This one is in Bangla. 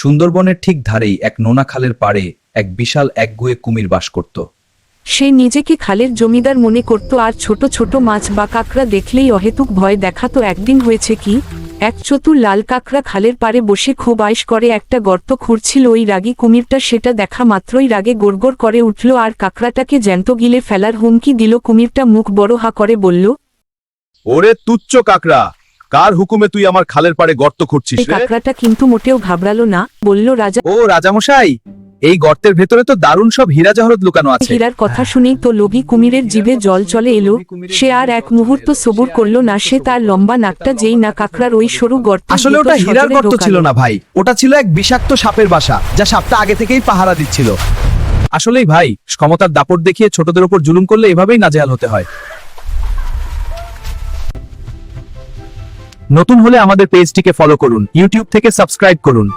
সুন্দরবনের ঠিক ধারেই এক নোনা খালের পাড়ে এক বিশাল একগুঁয়ে কুমির বাস করত। সে নিজেকে খালের জমিদার মনে করত আর ছোট ছোট মাছ বা কাঁকড়া দেখলেই অহেতুক ভয় দেখাতো। একদিন হয়েছে কি, এক চতুর লাল কাঁকড়া খালের পাড়ে বসে খুব আয়েশ করে একটা গর্ত খুঁড়ছিল। ওই রাগী কুমিরটা সেটা দেখা মাত্রই রাগে গড়গড় করে উঠল আর কাঁকড়াটাকে জ্যান্ত গিলে ফেলার হুমকি দিল। কুমিরটা মুখ বড় হা করে বলল, ওরে তুচ্ছ কাকড়া, কার হুকুমে তুই আমার খালের পাড়ে গর্ত খুঁড়ছিস এই রে? কাঁকড়াটা কিন্তু মোটেও ঘাবড়ালো না, বলল, রাজা, ও রাজামশাই, এই গর্তের ভেতরে তো দারুণ সব হীরা জহরত লুকানো আছে। হীরার কথা শুনেই তো লোভী কুমিরের জিভে জল চলে এলো। সে আর এক মুহূর্ত সবুর করলো না। সে তার লম্বা নাকটা যেই না কাঁকড়ার ওই সরু গর্ত আসলে ওটা হীরার গর্ত ছিল না ভাই, ওটা ছিল এক বিষাক্ত সাপের বাসা, যা সাপটা আগে থেকেই পাহারা দিচ্ছিল। আসলেই ভাই, ক্ষমতার দাপট দেখিয়ে ছোটদের উপর জুলুম করলে এভাবেই নাজেহাল হতে হয়। নতুন হলে আমাদের পেজটিকে ফলো করুন, ইউটিউব থেকে সাবস্ক্রাইব করুন।